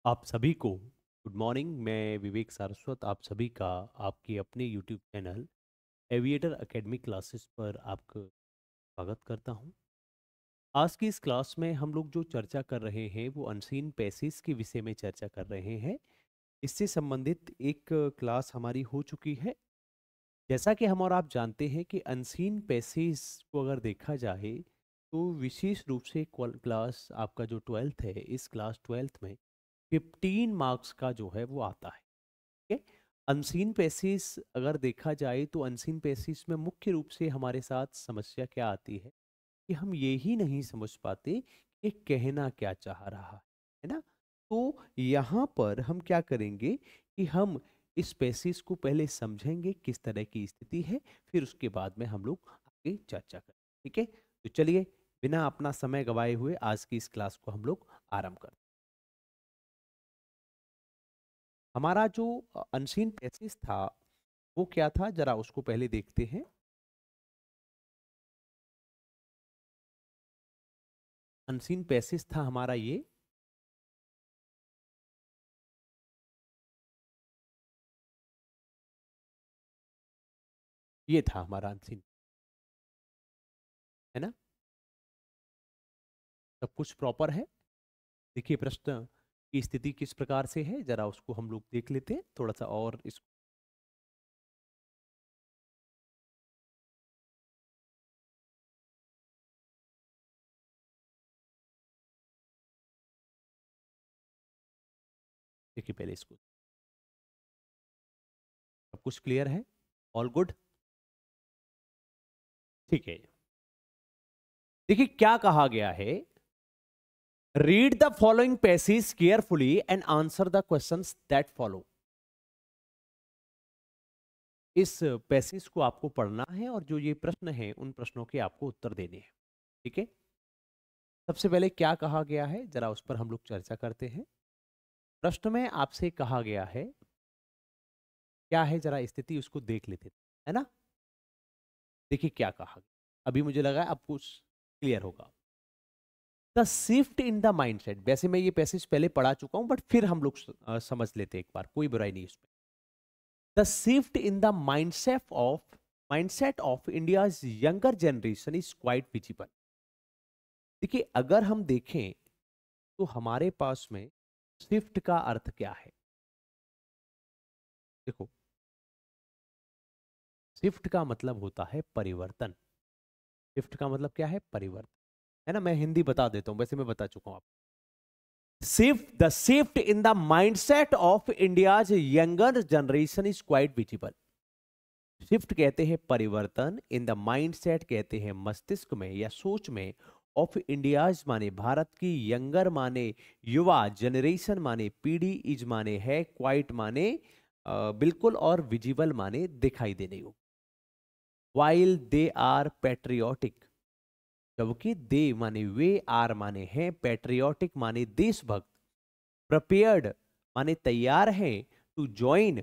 आप सभी को गुड मॉर्निंग। मैं विवेक सारस्वत आप सभी का आपके अपने YouTube channel aviator academy classes पर आपका स्वागत करता हूं। आज की इस क्लास में हम लोग जो चर्चा कर रहे हैं वो अनसीन पैसेज के विषय में चर्चा कर रहे हैं। इससे संबंधित एक क्लास हमारी हो चुकी है। जैसा कि हम और आप जानते हैं कि अनसीन पैसेज को अगर देखा जाए तो विशेष रूप से क्लास आपका जो ट्वेल्थ है, इस क्लास ट्वेल्थ में 15 मार्क्स का जो है वो आता है। ठीक है। अनसीन पैसेज अगर देखा जाए तो अनसीन पैसेज में मुख्य रूप से हमारे साथ समस्या क्या आती है कि हम ये ही नहीं समझ पाते कि कहना क्या चाह रहा है ना। तो यहाँ पर हम क्या करेंगे कि हम इस पैसेज को पहले समझेंगे किस तरह की स्थिति है, फिर उसके बाद में हम लोग आगे चर्चा करें। ठीक है, तो चलिए बिना अपना समय गवाए हुए आज की इस क्लास को हम लोग आरंभ करते हैं। हमारा जो अनसीन पैसेज था वो क्या था, जरा उसको पहले देखते हैं। अनसीन पैसेज था हमारा ये था हमारा अनसीन, है ना। सब कुछ प्रॉपर है। देखिए प्रश्न की स्थिति किस प्रकार से है, जरा उसको हम लोग देख लेते हैं थोड़ा सा और इसको। देखिए पहले इसको, सब कुछ क्लियर है, ऑल गुड। ठीक है, देखिए क्या कहा गया है। Read the following passage carefully and answer the questions that follow. इस पैसेज को आपको पढ़ना है और जो ये प्रश्न है उन प्रश्नों के आपको उत्तर देने हैं। ठीक है, सबसे पहले क्या कहा गया है जरा उस पर हम लोग चर्चा करते हैं। प्रश्न में आपसे कहा गया है, क्या है जरा स्थिति उसको देख लेते हैं, है ना। देखिए क्या कहा गया, अभी मुझे लगा है आपको क्लियर होगा। The shift in the mindset, वैसे मैं ये पैसेज पहले पढ़ा चुका हूं बट फिर हम लोग समझ लेते हैं एक बार, कोई बुराई नहीं इसमें। The shift in the mindset of India's younger generation is quite visible. देखिए अगर हम देखें तो हमारे पास में शिफ्ट का अर्थ क्या है। देखो, शिफ्ट का मतलब होता है परिवर्तन। शिफ्ट का मतलब क्या है, परिवर्तन, है ना। मैं हिंदी बता देता हूं, वैसे मैं बता चुका हूं आपको। Shift in the mindset of India's younger generation is quite visible. Shift कहते हैं परिवर्तन, इन द माइंडसेट कहते हैं मस्तिष्क में या सोच में, ऑफ इंडियाज माने भारत की, यंगर माने युवा, जनरेशन माने पीढ़ी, इज माने है, क्वाइट माने बिल्कुल, और विजिबल माने दिखाई देने योग्य। वाइल दे आर पेट्रियोटिक, जबकि दे माने वे, आर माने हैं, पेट्रियोटिक माने देशभक्त, प्रिपेयर्ड माने तैयार हैं, टू ज्वाइन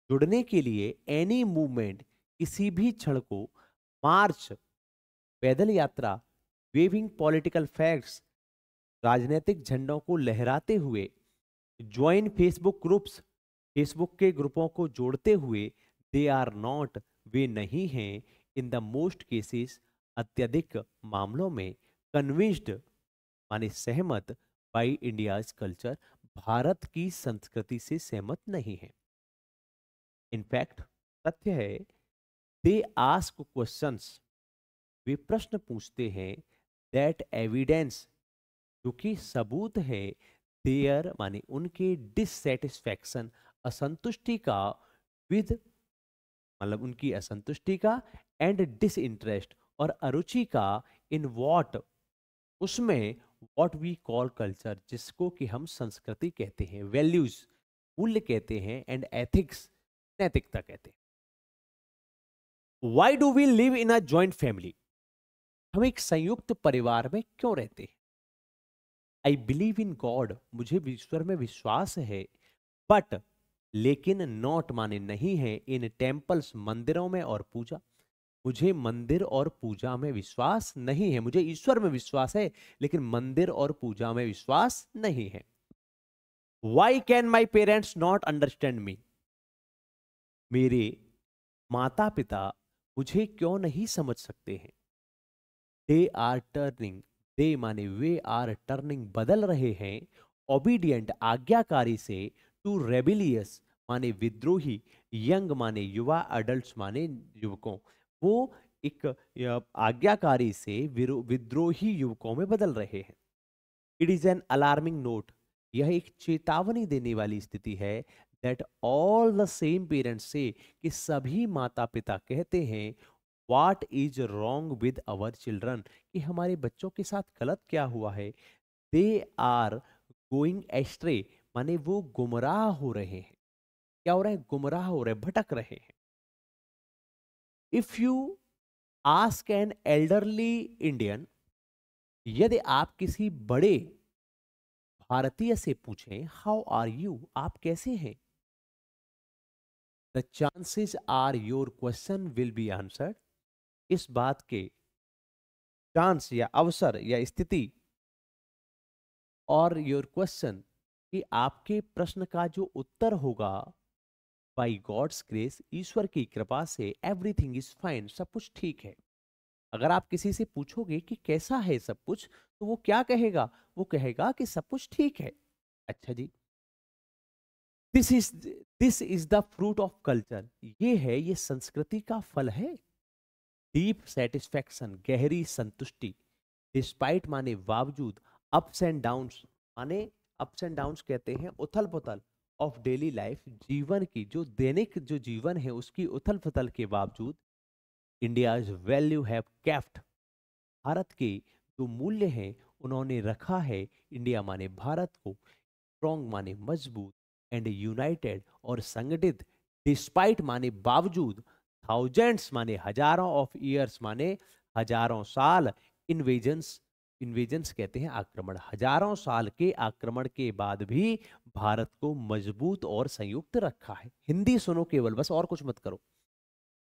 जुड़ने के लिए, एनी मूवमेंट किसी भी क्षण को, मार्च पैदल यात्रा, वेविंग पॉलिटिकल फैक्ट्स राजनीतिक झंडों को लहराते हुए, ज्वाइन फेसबुक ग्रुप्स फेसबुक के ग्रुपों को जोड़ते हुए, दे आर नॉट वे नहीं हैं, इन द मोस्ट केसेस अत्यधिक मामलों में, कन्विंस्ड माने सहमत, बाई इंडियाज कल्चर भारत की संस्कृति से सहमत नहीं है। इनफैक्ट तथ्य है, दे आस्क क्वेश्चंस, वे प्रश्न पूछते हैं, दैट एविडेंस जो कि सबूत है, देयर माने उनके, डिससेटिस्फैक्शन असंतुष्टि का, विद मतलब उनकी असंतुष्टि का, एंड डिसइंटरेस्ट और अरुचि का, इन वॉट उसमें, वॉट वी कॉल कल्चर जिसको कि हम संस्कृति कहते हैं, वैल्यूज मूल्य कहते हैं, एंड एथिक्स नैतिकता कहते हैं। Why do we live in a joint family, हम एक संयुक्त परिवार में क्यों रहते हैं। आई बिलीव इन गॉड, मुझे ईश्वर में विश्वास है, बट लेकिन नॉट माने नहीं है, इन टेम्पल्स मंदिरों में और पूजा, मुझे मंदिर और पूजा में विश्वास नहीं है। मुझे ईश्वर में विश्वास है लेकिन मंदिर और पूजा में विश्वास नहीं है। Why can my parents not understand me? मेरे माता पिता मुझे क्यों नहीं समझ सकते हैं? दे आर टर्निंग, दे माने वे आर टर्निंग, बदल रहे हैं, ओबीडियंट आज्ञाकारी से, टू रेबिलियस माने विद्रोही, यंग माने युवा, अडल्ट माने युवकों, वो एक आज्ञाकारी से विद्रोही युवकों में बदल रहे हैं। It is an alarming note, यह एक चेतावनी देने वाली स्थिति है, that all the same parents से, कि सभी माता पिता कहते हैं, what is wrong with our children, कि हमारे बच्चों के साथ गलत क्या हुआ है। दे आर गोइंग एस्ट्रे माने वो गुमराह हो रहे हैं। क्या हो रहा है? गुमराह हो रहे हैं, भटक रहे हैं। If you ask an elderly Indian, यदि आप किसी बड़े भारतीय से पूछें, हाउ आर यू, आप कैसे हैं, the chances are your question will be answered, इस बात के चांस या अवसर या स्थिति और योर क्वेश्चन, कि आपके प्रश्न का जो उत्तर होगा, बाई गॉड्स ग्रेस, ईश्वर की कृपा से, एवरीथिंग इज फाइन, सब कुछ ठीक है। अगर आप किसी से पूछोगे कि कैसा है सब कुछ, तो वो क्या कहेगा? वो कहेगा कि सब कुछ ठीक है। अच्छा जी, this is this is the fruit of culture, ये है, ये संस्कृति का फल है। डीप सेटिस्फैक्शन, गहरी संतुष्टि, डिस्पाइट माने बावजूद, अप्स एंड डाउन्स माने, अप्स एंड डाउन्स कहते हैं उथल पुथल, ऑफ डेली लाइफ, जीवन की जो दैनिक जो जीवन है उसकी उथल पुथल के बावजूद, India's value have kept, Bharat के जो मूल्य हैं उन्होंने रखा है, इंडिया माने भारत को, स्ट्रॉन्ग माने मजबूत, एंड यूनाइटेड और संगठित, डिस्पाइट माने बावजूद, थाउजेंड्स माने हजारों, ऑफ ईयर्स माने हजारों साल, इन्वेजन्स, इन्वेजन्स कहते हैं आक्रमण, हजारों साल के आक्रमण के बाद भी भारत को मजबूत और संयुक्त रखा है। हिंदी सुनो केवल, बस और कुछ मत करो।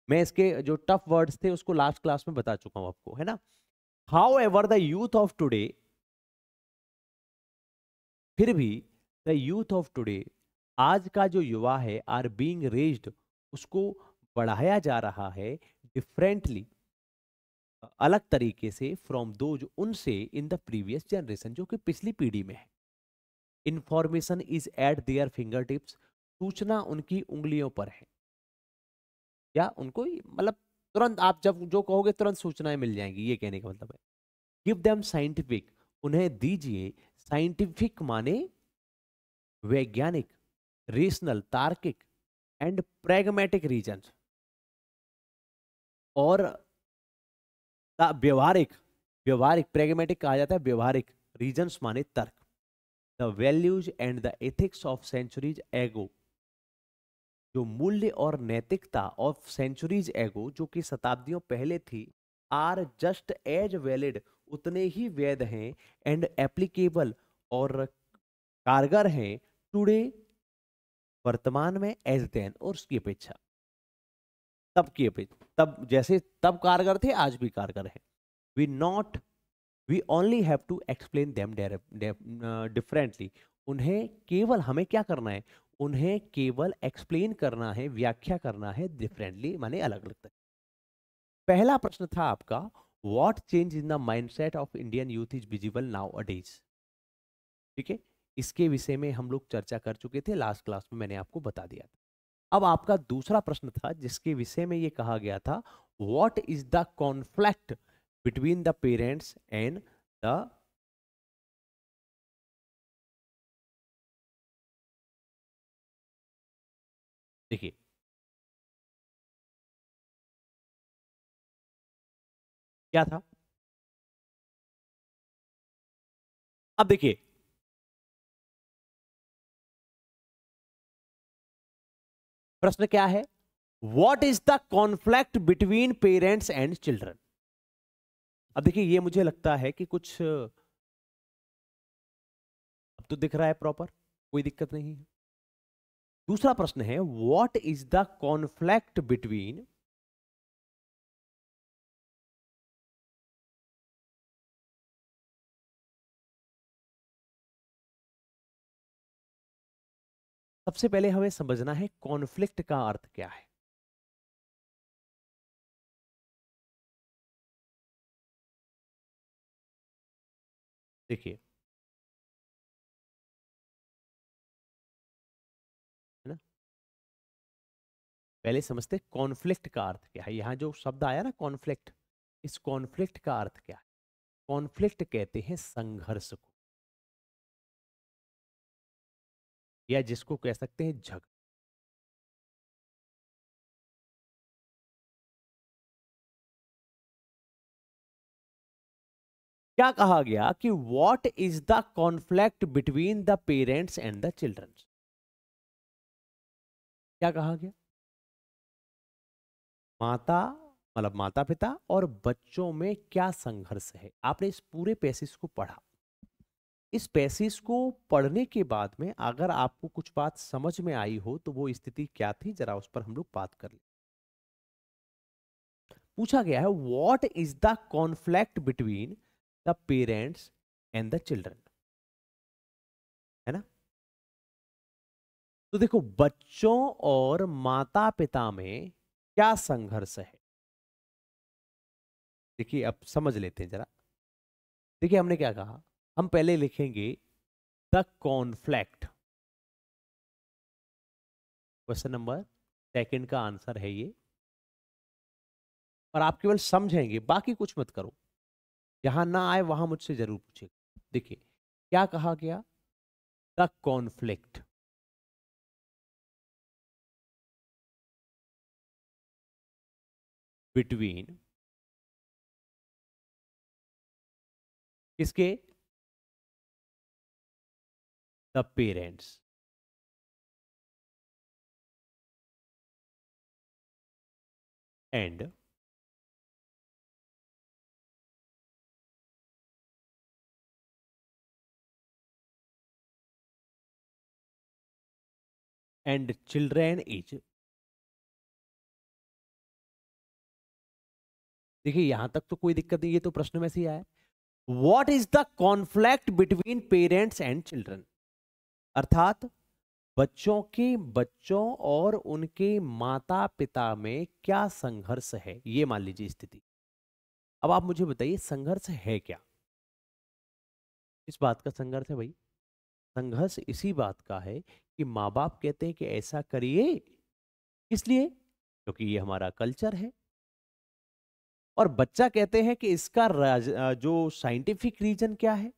मैं इसके जो टफ वर्ड्स थे उसको लास्ट क्लास में बता चुका हूं आपको, है ना। How ever the youth of today, फिर भी द यूथ ऑफ टुडे, आज का जो युवा है, आर बीइंग रेज्ड, उसको बढ़ाया जा रहा है, डिफरेंटली, अलग तरीके से, फ्रॉम दोज, उनसे, इन द प्रीवियस जनरेशन, जो कि पिछली पीढ़ी में है। Information is eight there finger tips, सूचना उनकी उंगलियों पर है, या उनको मतलब तुरंत आप जब जो कहोगे तुरंत सूचनाएं मिल जाएंगी, ये कहने का मतलब है। गिव देम साइंटिफिक, उन्हें दीजिए, साइंटिफिक माने वैज्ञानिक, रेशनल तार्किक, एंड प्रैग्मेटिक रीजन, और व्यवहारिक, व्यवहारिक प्रैग्मेटिक कहा जाता है, व्यवहारिक रीजंस माने तर्क, the values and the ethics of centuries ago, जो मूल्य और नैतिकता ऑफ सेंचुरीज एगो, जो कि शताब्दियों पहले थी, आर जस्ट एज वैलिड, उतने ही वैध हैं, एंड एप्लीकेबल और कारगर हैं, टुडे, वर्तमान में, एज देन, और उसकी अपेक्षा, तब की अपेक्षा, तब जैसे तब कारगर थे आज भी कारगर है। We not, we only have to explain them differently, उन्हें केवल हमें क्या करना है, उन्हें केवल एक्सप्लेन करना है, व्याख्या करना है, डिफरेंटली माने अलग अलग तरह। पहला प्रश्न था आपका, what change in the mindset of Indian youth is visible now अडेज, ठीक है। इसके विषय में हम लोग चर्चा कर चुके थे लास्ट क्लास में, मैंने आपको बता दिया था। अब आपका दूसरा प्रश्न था जिसके विषय में ये कहा गया था, what is the conflict between the parents and the, देखिए क्या था। अब देखिए, प्रश्न क्या है, what is the conflict between parents and children. अब देखिए, ये मुझे लगता है कि कुछ अब तो दिख रहा है प्रॉपर, कोई दिक्कत नहीं है। दूसरा प्रश्न है, what is the conflict between सबसे पहले हमें समझना है कॉन्फ्लिक्ट का अर्थ क्या है। देखिए, है ना, पहले समझते हैं कॉन्फ्लिक्ट का अर्थ क्या है। यहां जो शब्द आया ना कॉन्फ्लिक्ट, इस कॉन्फ्लिक्ट का अर्थ क्या है। कॉन्फ्लिक्ट कहते हैं संघर्ष को, या जिसको कह सकते हैं झगड़ा। क्या कहा गया कि what is the conflict between the parents and the children. क्या कहा गया, माता मतलब माता पिता और बच्चों में क्या संघर्ष है। आपने इस पूरे पैसेज को पढ़ा। इस पैसेज को पढ़ने के बाद में अगर आपको कुछ बात समझ में आई हो तो वो स्थिति क्या थी, जरा उस पर हम लोग बात कर ले। पूछा गया है what is the conflict between the parents and the children, है ना। तो देखो, बच्चों और माता पिता में क्या संघर्ष है। देखिए, अब समझ लेते हैं जरा। देखिए, हमने क्या कहा, हम पहले लिखेंगे the conflict. Question number second का आंसर है ये। और आप केवल समझेंगे, बाकी कुछ मत करो। जहां ना आए वहां मुझसे जरूर पूछेगा। देखिए, क्या कहा गया, द कॉन्फ्लिक्ट बिटवीन किसके, the parents and children is. देखिए, यहां तक तो कोई दिक्कत नहीं, ये तो प्रश्न में से ही आया। What is the conflict between parents and children, अर्थात बच्चों और उनके माता पिता में क्या संघर्ष है, ये मान लीजिए स्थिति। अब आप मुझे बताइए संघर्ष है क्या। इस बात का संघर्ष है भाई। संघर्ष इसी बात का है कि माँ बाप कहते हैं कि ऐसा करिए, इसलिए क्योंकि ये हमारा कल्चर है। और बच्चा कहते हैं कि इसका जो साइंटिफिक रीजन क्या है।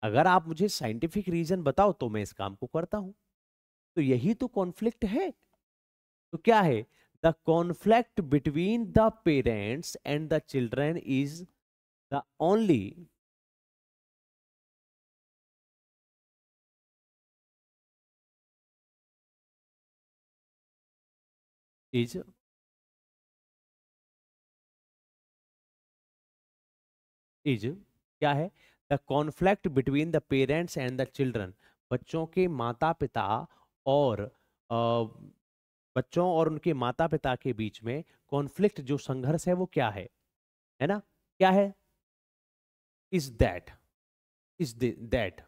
अगर आप मुझे साइंटिफिक रीजन बताओ तो मैं इस काम को करता हूं। तो यही तो कॉन्फ्लिक्ट है। तो क्या है, the conflict between the parents and the children is the only is is क्या है, the conflict between the parents and the children. बच्चों के माता पिता और बच्चों और उनके माता पिता के बीच में कॉन्फ्लिक्ट जो संघर्ष है वो क्या है ना, क्या है, इज दैट, इज दैट,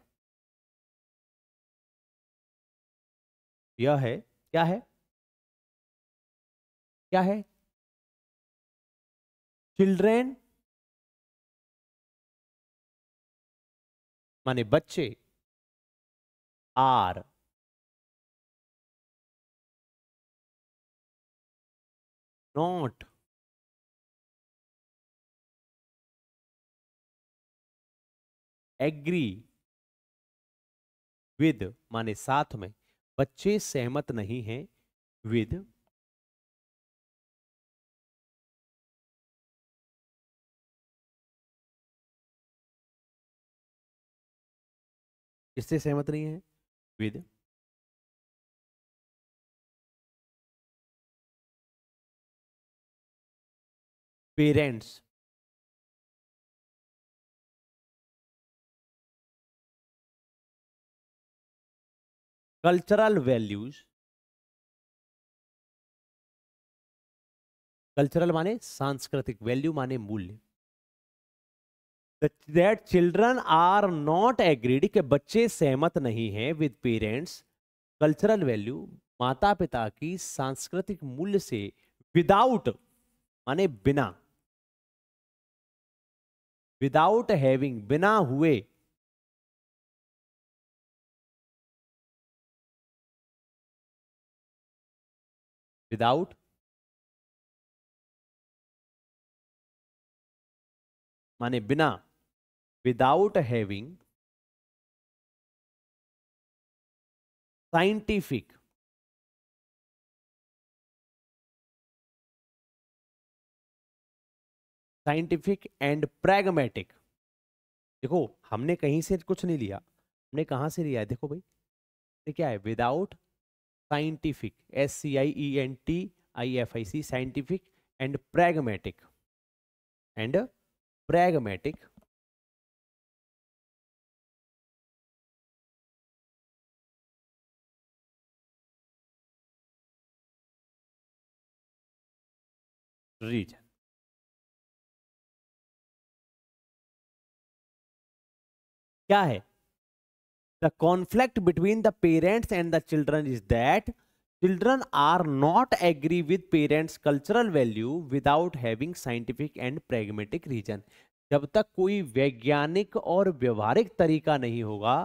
यह है, क्या है, क्या है, चिल्ड्रेन माने बच्चे आर नॉट एग्री विद माने साथ में, बच्चे सहमत नहीं हैं विद, इससे सहमत नहीं है with parents cultural values. Cultural माने सांस्कृतिक, वैल्यू माने मूल्य। That children are not agreed, के बच्चे सहमत नहीं हैं विद पेरेंट्स कल्चरल वैल्यू माता पिता की सांस्कृतिक मूल्य से विदाउट माने बिना, विदाउट हैविंग बिना हुए, विदाउट माने बिना, without having scientific scientific and pragmatic. देखो हमने कहीं से कुछ नहीं लिया, हमने कहां से लिया है, देखो भाई ये क्या है, without scientific, SCIENTIFIC, scientific and pragmatic, and pragmatic reason. क्या है, the conflict between the parents and the children is that children are not agree with parents cultural value without having scientific and pragmatic reason। जब तक कोई वैज्ञानिक और व्यवहारिक तरीका नहीं होगा,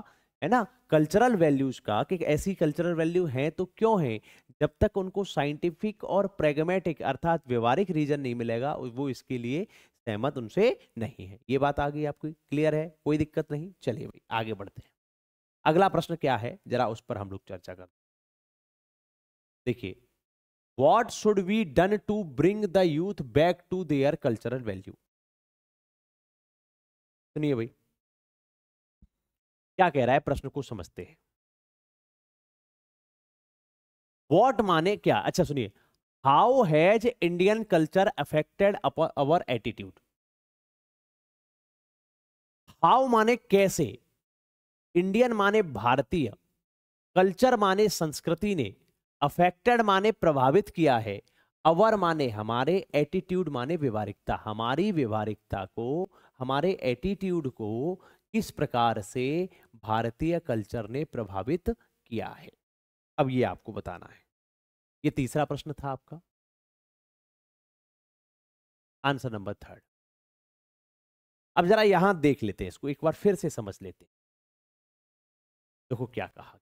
है ना, कल्चरल वैल्यूज का कि ऐसी कल्चरल वैल्यू है तो क्यों है, जब तक उनको साइंटिफिक और प्रैग्मेटिक अर्थात व्यवहारिक रीजन नहीं मिलेगा वो इसके लिए सहमत उनसे नहीं है। ये बात आ गई आपको, क्लियर है, कोई दिक्कत नहीं। चलिए भाई आगे बढ़ते हैं। अगला प्रश्न क्या है जरा उस पर हम लोग चर्चा करते हैं। देखिए, what should be done to bring the youth back to their cultural value. सुनिए भाई क्या कह रहा है, प्रश्न को समझते हैं। व्हाट माने क्या, अच्छा सुनिए, how has Indian culture affected our attitude. How माने कैसे, इंडियन माने भारतीय, कल्चर माने संस्कृति ने, अफेक्टेड माने प्रभावित किया है, अवर माने हमारे, एटीट्यूड माने व्यवहारिकता, हमारी व्यवहारिकता को, हमारे एटीट्यूड को किस प्रकार से भारतीय कल्चर ने प्रभावित किया है। अब ये आपको बताना है। ये तीसरा प्रश्न था आपका, आंसर नंबर थर्ड। अब जरा यहां देख लेते हैं, इसको एक बार फिर से समझ लेते हैं। देखो क्या कहा,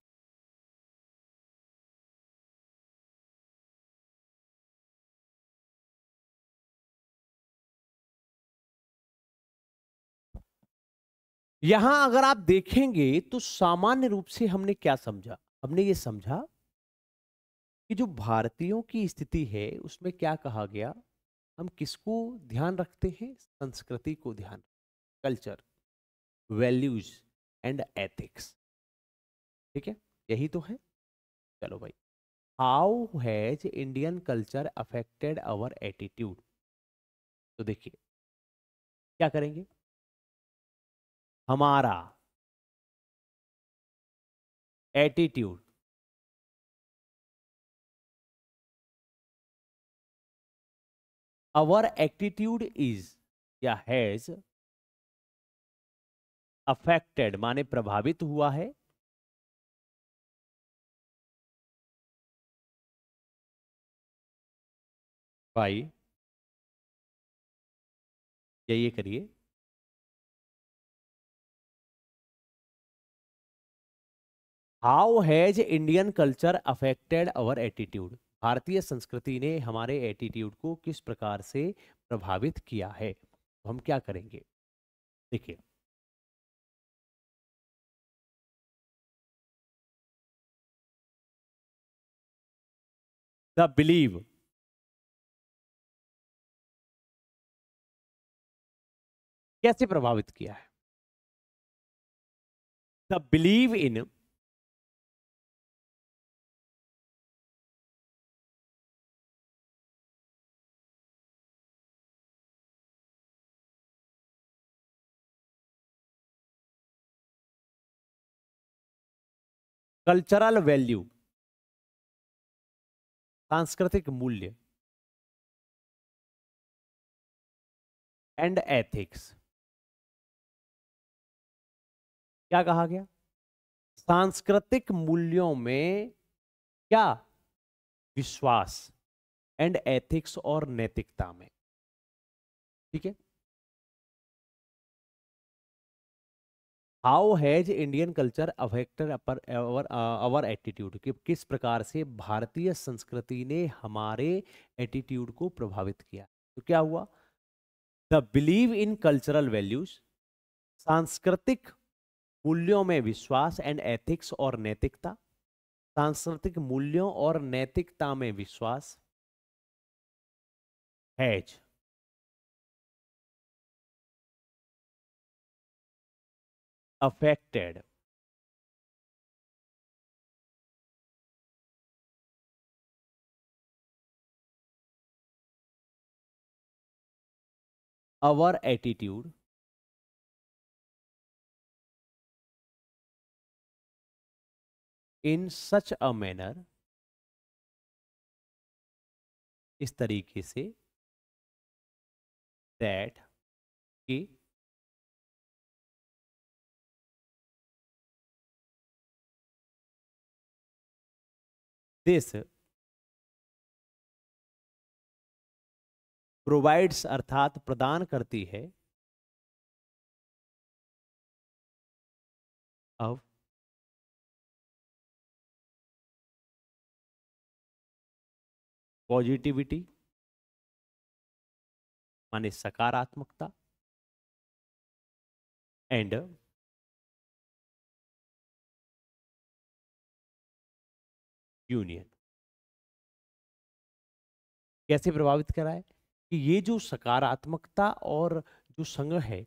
यहां अगर आप देखेंगे तो सामान्य रूप से हमने क्या समझा, हमने ये समझा कि जो भारतीयों की स्थिति है उसमें क्या कहा गया, हम किसको ध्यान रखते हैं, संस्कृति को ध्यान, कल्चर, वैल्यूज एंड एथिक्स। ठीक है, यही तो है। चलो भाई, how has Indian culture affected our attitude. तो देखिए क्या करेंगे, हमारा एटीट्यूड आवर एटीट्यूड इज या हैज अफेक्टेड माने प्रभावित हुआ है, भाई ये करिए, how has Indian culture affected our attitude, भारतीय संस्कृति ने हमारे एटीट्यूड को किस प्रकार से प्रभावित किया है। तो हम क्या करेंगे, देखिए द बिलीव, कैसे प्रभावित किया है, the believe in cultural value, सांस्कृतिक मूल्य एंड एथिक्स। क्या कहा गया, सांस्कृतिक मूल्यों में क्या? विश्वास एंड एथिक्स और नैतिकता में। ठीक है। How has Indian culture affected our attitude, कि किस प्रकार से भारतीय संस्कृति ने हमारे एटीट्यूड को प्रभावित किया। तो क्या हुआ? The believe in cultural values, सांस्कृतिक मूल्यों में विश्वास एंड एथिक्स और नैतिकता, सांस्कृतिक मूल्यों और नैतिकता में विश्वास has affected our attitude in such a manner, इस तरीके से, that कि this provides अर्थात प्रदान करती है अब पॉजिटिविटी माने सकारात्मकता एंड यूनियन। कैसे प्रभावित करा है? कि ये जो सकारात्मकता और जो संघ है,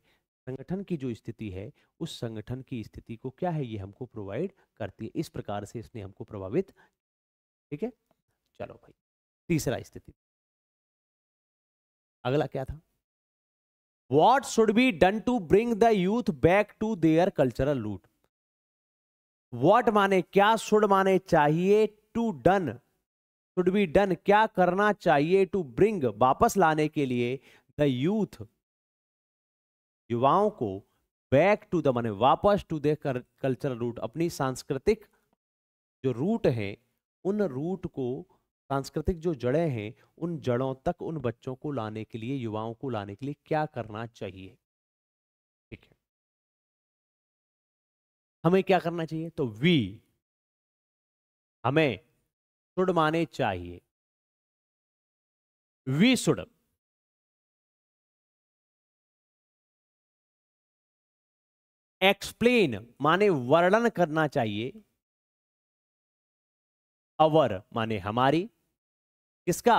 संगठन की जो स्थिति है, उस संगठन की स्थिति को क्या है, ये हमको प्रोवाइड करती है। इस प्रकार से इसने हमको प्रभावित। ठीक है। चलो भाई, तीसरा स्थिति, अगला क्या था? What should be done to bring the youth back to their cultural root? What माने क्या, should माने चाहिए, to done should be done क्या करना चाहिए, to bring वापस लाने के लिए, the youth युवाओं को, बैक टू द माने वापस, टू द कल्चरल रूट अपनी सांस्कृतिक जो रूट है, उन रूट को, सांस्कृतिक जो जड़ें हैं, उन जड़ों तक उन बच्चों को लाने के लिए, युवाओं को लाने के लिए क्या करना चाहिए। ठीक है। हमें क्या करना चाहिए? तो वी, हमें, शुड माने चाहिए, वी शुड एक्सप्लेन माने वर्णन करना चाहिए, अवर माने हमारी, किसका?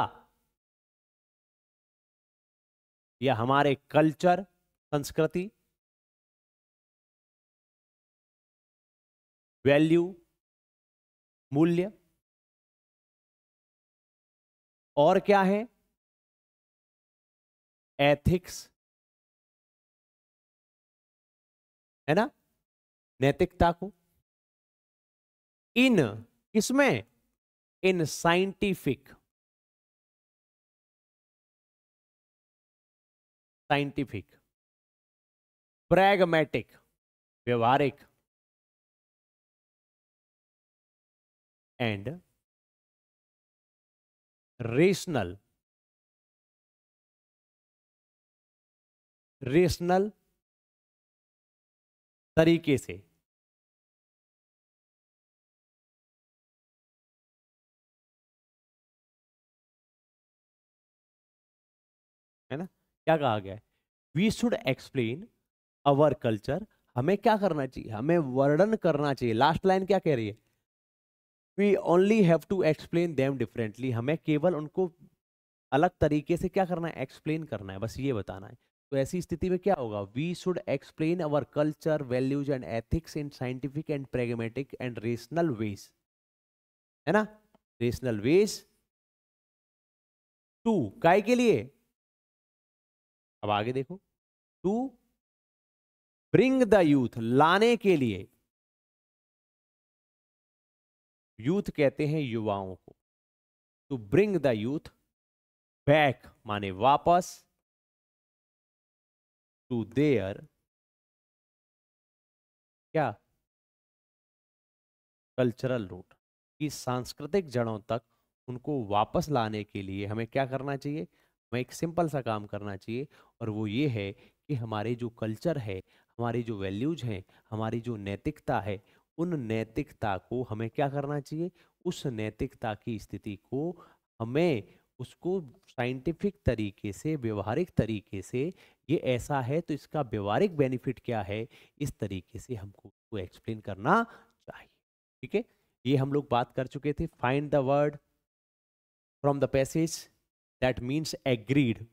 या हमारे कल्चर, संस्कृति, वैल्यू, मूल्य, और क्या है? एथिक्स, है ना, नैतिकता को। इन किसमें? इन साइंटिफिक, साइंटिफिक, प्रैग्मेटिक व्यवहारिक, एंड रेशनल, रेशनल तरीके से। है ना, क्या कहा गया है? We should explain our culture, हमें क्या करना चाहिए? हमें वर्णन करना चाहिए। लास्ट लाइन क्या कह रही है? We only have to explain them differently, हमें केवल उनको अलग तरीके से क्या करना है? एक्सप्लेन करना है, बस ये बताना है। तो ऐसी स्थिति में क्या होगा? We should explain our culture, values and ethics in scientific and pragmatic and rational ways, है ना, रेशनल वेज टू, काय के लिए? अब आगे देखो, टू ब्रिंग द यूथ, लाने के लिए, यूथ कहते हैं युवाओं को, to bring the youth back माने वापस, टू देयर क्या? कल्चरल रूट, कि सांस्कृतिक जड़ों तक उनको वापस लाने के लिए हमें क्या करना चाहिए? हमें एक सिंपल सा काम करना चाहिए, और वो ये है कि हमारे जो कल्चर है, हमारी जो वैल्यूज हैं, हमारी जो नैतिकता है, उन नैतिकता को हमें क्या करना चाहिए? उस नैतिकता की स्थिति को हमें उसको साइंटिफिक तरीके से, व्यवहारिक तरीके से, ये ऐसा है तो इसका व्यवहारिक बेनिफिट क्या है, इस तरीके से हमको उसको एक्सप्लेन करना चाहिए। ठीक है, ये हम लोग बात कर चुके थे। Find the word from the passage that means agreed,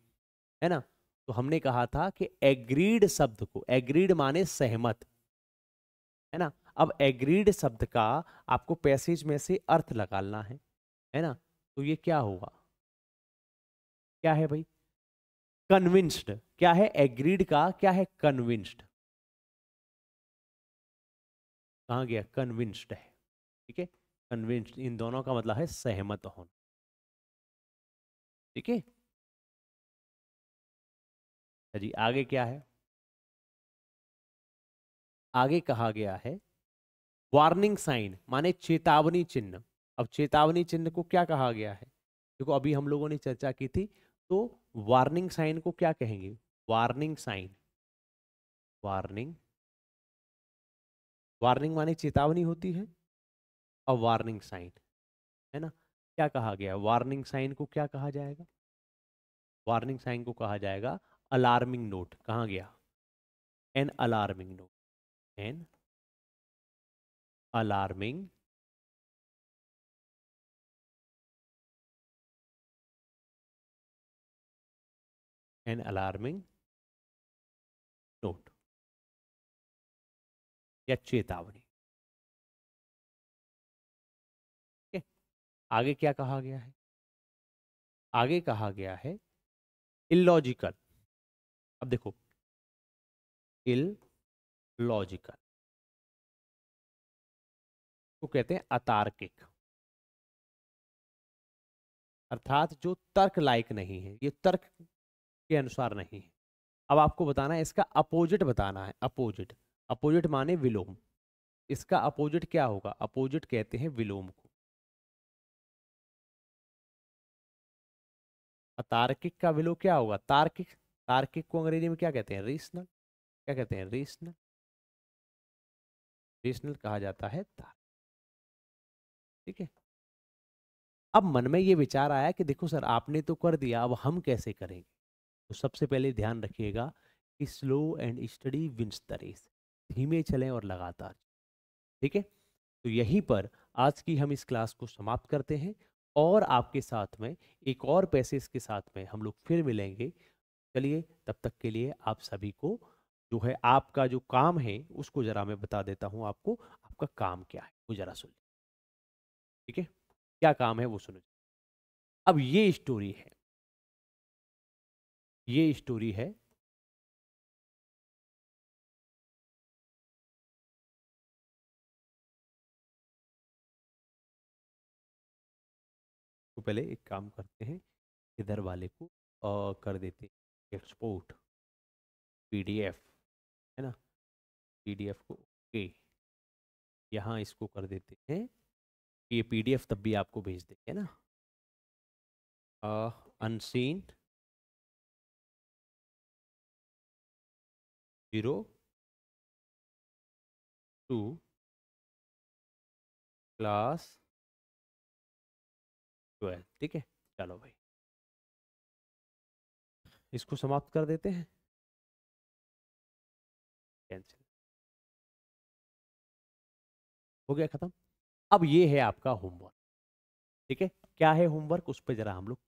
है ना। तो हमने कहा था कि एग्रीड शब्द को, एग्रीड माने सहमत, है ना। अब एग्रीड शब्द का आपको पैसेज में से अर्थ निकालना है ना। तो ये क्या होगा? क्या है भाई? कन्विंस्ड। क्या है एग्रीड का? क्या है कन्विंस्ड? कहाँ गया? कन्विंस्ड है। ठीक है, कन्विंस्ड, इन दोनों का मतलब है सहमत होना। ठीक है, जी आगे क्या है? आगे कहा गया है वार्निंग साइन माने चेतावनी चिन्ह। अब चेतावनी चिन्ह को क्या कहा गया है? देखो अभी हम लोगों ने चर्चा की थी, तो वार्निंग साइन को क्या कहेंगे? वार्निंग साइन, वार्निंग, वार्निंग माने चेतावनी होती है, और वार्निंग साइन, है ना। क्या कहा गया? वार्निंग साइन को क्या कहा जाएगा? वार्निंग साइन को कहा जाएगा अलार्मिंग नोट। कहाँ गया? An alarming note, an alarming an alarming note या चेतावनी। ठीक है? आगे क्या कहा गया है? आगे कहा गया है इलॉजिकल। अब देखो, इलॉजिकल को कहते हैं अतार्किक, अर्थात जो तर्क लायक नहीं है, ये तर्क के अनुसार नहीं है। अब आपको बताना है, इसका अपोजिट बताना है। अपोजिट, अपोजिट माने विलोम। इसका अपोजिट क्या होगा? अपोजिट कहते हैं विलोम को। अतार्किक का विलोम क्या होगा? तार्किक। तार्किक को अंग्रेजी में क्या कहते हैं? रीजनल। क्या कहते हैं? रीजनल। रीजनल कहा जाता है तार्किक। ठीक है, अब मन में ये विचार आया कि देखो सर, आपने तो कर दिया, अब हम कैसे करेंगे? तो सबसे पहले ध्यान रखिएगा कि slow and steady wins the race. धीमे चलें और लगातार। ठीक है, तो यहीं पर आज की हम इस क्लास को समाप्त करते हैं, और आपके साथ में एक और पैसेज के साथ में हम लोग फिर मिलेंगे। चलिए, तब तक के लिए आप सभी को जो है, आपका जो काम है उसको जरा मैं बता देता हूं आपको। आपका काम क्या है वो जरा सुन। ठीक है, क्या काम है वो सुनो। अब ये स्टोरी है, ये स्टोरी है तो पहले एक काम करते हैं, इधर वाले को कर देते हैं एक्सपोर्ट पीडीएफ, है ना। पीडीएफ को ओके, यहाँ इसको कर देते हैं। ये पीडीएफ तब भी आपको भेज देंगे ना। Unseen 02 class 12। ठीक है, चलो भाई इसको समाप्त कर देते हैं। कैंसिल हो गया, खत्म। अब ये है आपका होमवर्क। ठीक है, क्या है होमवर्क, उस पर जरा हम लोग।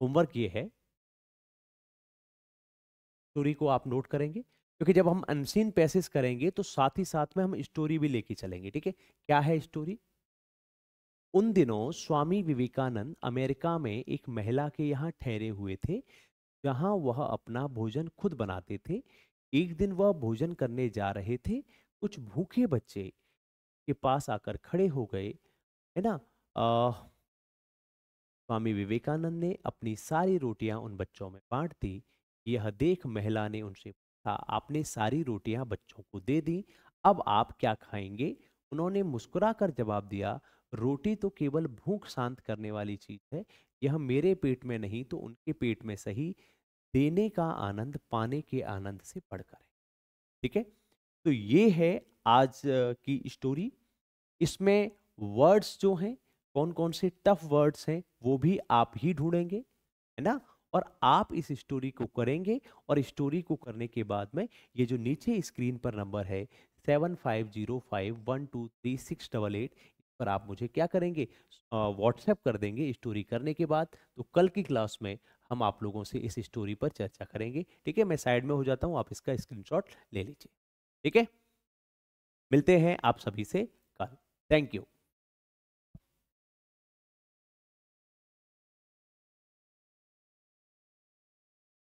होमवर्क ये है, स्टोरी को आप नोट करेंगे, क्योंकि जब हम अनसीन पैसेज करेंगे तो साथ ही साथ में हम स्टोरी भी लेके चलेंगे। ठीक है, क्या है स्टोरी? उन दिनों स्वामी विवेकानंद अमेरिका में एक महिला के यहाँ ठहरे हुए थे, जहाँ वह अपना भोजन खुद बनाते थे। एक दिन वह भोजन करने जा रहे थे, कुछ भूखे बच्चे के पास आकर खड़े हो गए, है ना। स्वामी विवेकानंद ने अपनी सारी रोटियां उन बच्चों में बांट दी। यह देख महिला ने उनसे पूछा, था, आपने सारी रोटियां बच्चों को दे दी, अब आप क्या खाएंगे? उन्होंने मुस्कुराकर जवाब दिया, रोटी तो केवल भूख शांत करने वाली चीज है, यह मेरे पेट में नहीं तो उनके पेट में सही, देने का आनंद पाने के आनंद से बढ़कर है। ठीक है, तो ये है आज की स्टोरी। इसमें वर्ड्स जो हैं, कौन कौन से टफ वर्ड्स हैं वो भी आप ही ढूंढेंगे, है ना? और आप इस स्टोरी को करेंगे, और स्टोरी को करने के बाद में ये जो नीचे स्क्रीन पर नंबर है 7505123688, इस पर आप मुझे क्या करेंगे, व्हाट्सएप कर देंगे स्टोरी करने के बाद। तो कल की क्लास में हम आप लोगों से इस स्टोरी पर चर्चा करेंगे। ठीक है, मैं साइड में हो जाता हूँ, आप इसका स्क्रीनशॉट ले लीजिए। ठीक है, मिलते हैं आप सभी से कल। Thank you.